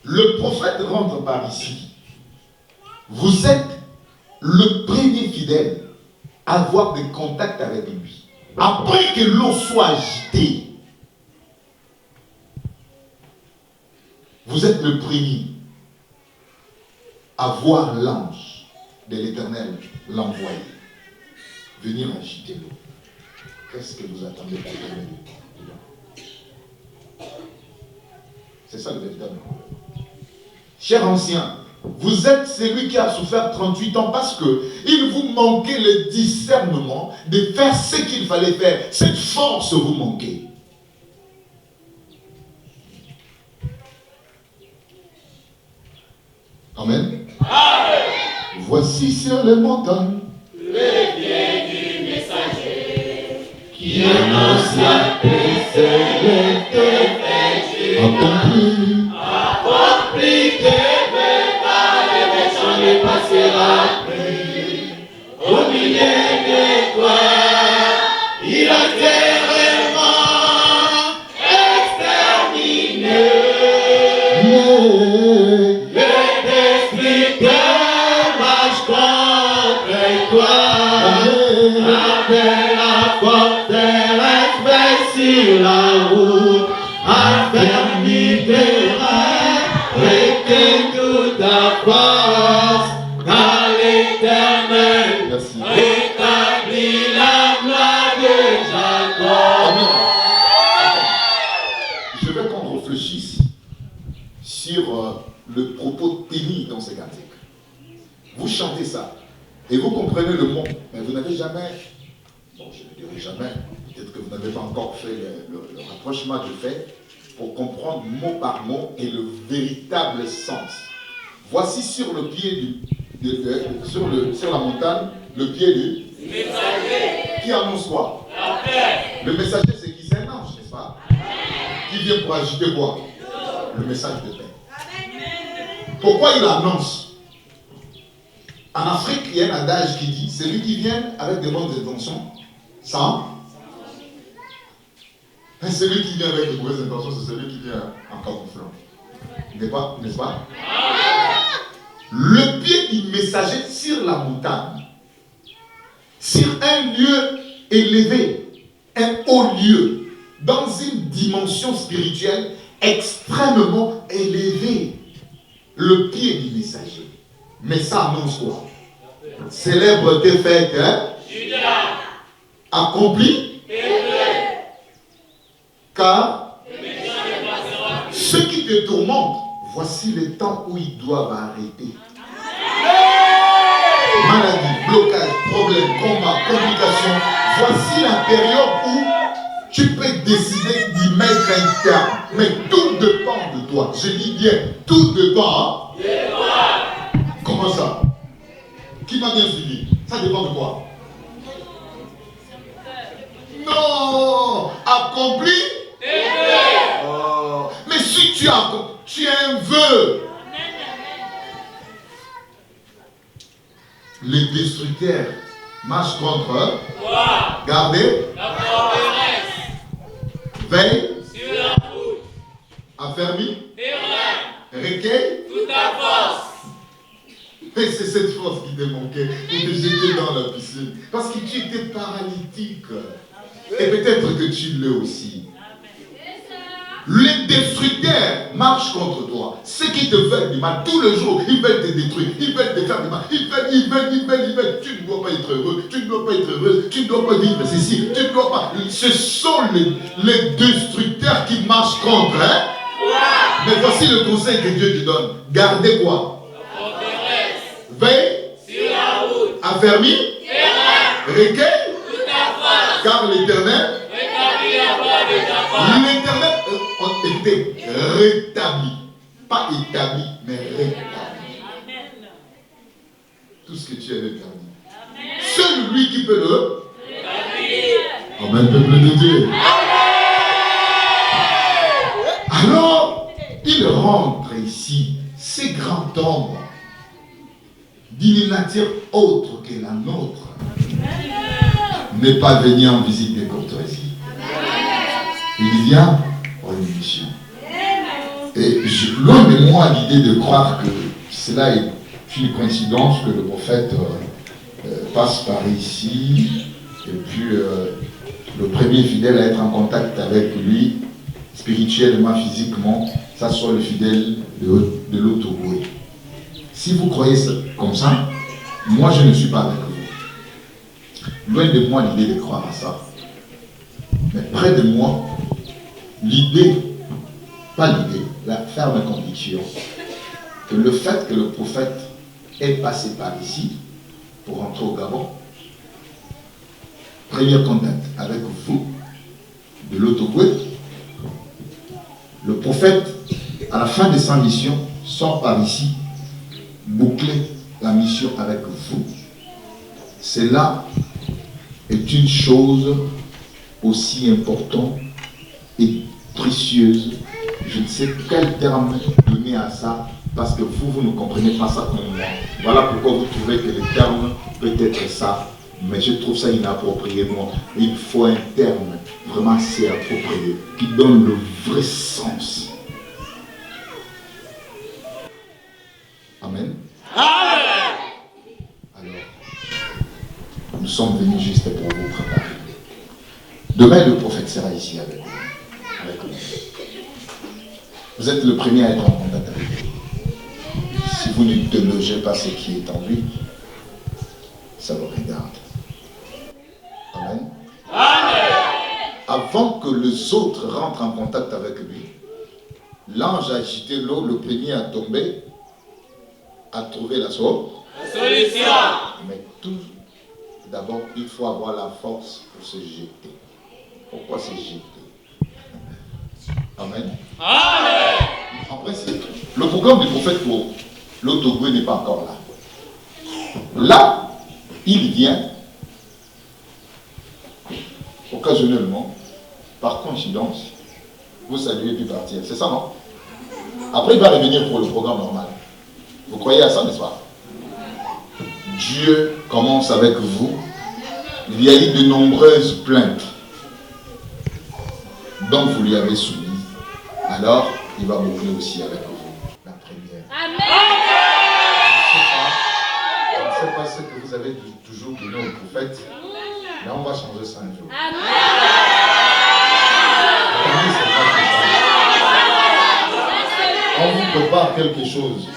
Le prophète rentre par ici. Vous êtes le premier fidèle à avoir des contacts avec lui. Après que l'eau soit agitée, vous êtes le premier à voir l'ange de l'Éternel l'envoyer, venir agiter l'eau. Qu'est-ce que vous attendez pour l'Éternel? C'est ça le véritable problème. Cher ancien, vous êtes celui qui a souffert 38 ans parce qu'il vous manquait le discernement de faire ce qu'il fallait faire. Cette force vous manquait. Amen. Amen. Voici sur les montagnes le pied du messager qui annonce la paix céleste accompli que par les méchants ne passera plus. Au milieu de toi, il a terriblement exterminé. Le destructeur marche contre toi. Avec la forteresse vers sur la route, affermi terrain, retiens toute ta force dans l'Éternel. Rétablis la gloire de Jacob. Je veux qu'on réfléchisse sur le propos tenu dans ces cantiques. Vous chantez ça et vous comprenez le mot, mais vous n'avez jamais, bon je ne dirai jamais, peut-être que vous n'avez pas encore fait le rapprochement du fait pour comprendre mot par mot et le véritable sens. Voici sur le pied sur la montagne, le pied du messager. Qui annonce quoi? La paix. Le messager, c'est qui? C'est un ange, n'est-ce pas? Qui vient pour agiter quoi? Le message de paix. Pourquoi il annonce? En Afrique, il y a un adage qui dit, celui qui vient avec de bonnes intentions, sans. Et celui qui vient avec de mauvaises intentions, c'est celui qui vient en camouflant. N'est-ce pas? Le pied du messager sur la montagne, sur un lieu élevé, un haut lieu, dans une dimension spirituelle extrêmement élevée. Le pied du messager. Mais ça annonce quoi? Célèbre tes fêtes, hein? Accompli. Car ceux qui te tourmentent, voici le temps où ils doivent arrêter. Maladie, blocage, problème, combat, complication. Voici la période où tu peux décider d'y mettre un terme. Mais tout dépend de toi. Je dis bien, tout dépend de toi. Comment ça? Qui m'a bien suivi? Ça dépend de quoi? Non! Accompli? Oh. Mais si tu as un vœu, les destructeurs marchent contre. Gardez. La forteresse. Veille. Sur la route. Affermi. Terrain. Recueille. Toute ta force. Et c'est cette force qui te manquait pour te jeter dans la piscine. Parce que tu étais paralytique. Et peut-être que tu l'es aussi. Les destructeurs marchent contre toi. Ceux qui te veulent du mal, tous les jours, ils veulent te détruire, ils veulent te faire du mal, ils veulent. Tu ne dois pas être heureux, tu ne dois pas être heureuse, tu ne dois pas vivre ceci, tu ne dois pas. Ce sont les destructeurs qui marchent contre. Hein? Mais voici le conseil que Dieu te donne. Gardez quoi? Veille. Sur la route. Affermi. Terrain. Recueille. Toute ta force. Car l'Éternel. Rétablit la gloire de Jacob. L'Éternel a été rétabli. Pas établi, mais rétabli. Amen. Tout ce que tu avais perdu. Seul lui qui peut le rétablir. Amen, peuple de Dieu. Amen. Alors, il rentre ici, ces grands hommes, d'une nature autre que la nôtre, n'est pas venu en visite de courtoisie. Il vient pour une mission. Et loin de moi l'idée de croire que cela est une coïncidence que le prophète passe par ici, et puis le premier fidèle à être en contact avec lui, spirituellement, physiquement, ça soit le fidèle de l'Otogoué. Si vous croyez ça, comme ça, moi je ne suis pas avec vous. Loin de moi l'idée de croire à ça. Mais près de moi, l'idée, pas l'idée, la ferme conviction que le fait que le prophète est passé par ici pour entrer au Gabon, premier contact avec vous de l'Otogoué, le prophète, à la fin de sa mission, sort par ici, boucler la mission avec vous. Cela est une chose aussi importante et précieuse. Je ne sais quel terme donner à ça, parce que vous ne comprenez pas ça comme moi. Voilà pourquoi vous trouvez que le terme peut être ça, mais je trouve ça inapproprié, moi. Il faut un terme vraiment assez approprié, qui donne le vrai sens. Amen. Amen. Alors, nous sommes venus juste pour vous préparer. Demain, le prophète sera ici avec nous. Vous êtes le premier à être en contact avec lui. Si vous ne délogez pas ce qui est en lui, ça vous regarde. Amen. Amen. Avant que les autres rentrent en contact avec lui, l'ange a agité l'eau, le premier à tomber, à trouver la solution. Mais tout d'abord, il faut avoir la force pour se jeter. Pourquoi se jeter? Amen. Amen. En principe, le programme du prophète pour l'Otogoué n'est pas encore là. Là, il vient occasionnellement, par coïncidence, vous saluez puis partir. C'est ça, non? Après, il va revenir pour le programme normal. Vous croyez à ça, n'est-ce pas? Dieu commence avec vous. Il y a eu de nombreuses plaintes dont vous lui avez soumis. Alors, il va boucler aussi avec vous la première. Amen. Je ne sais pas ce que vous avez toujours donné au prophète. Là, on va changer ça un jour. Amen. On vous prépare quelque chose.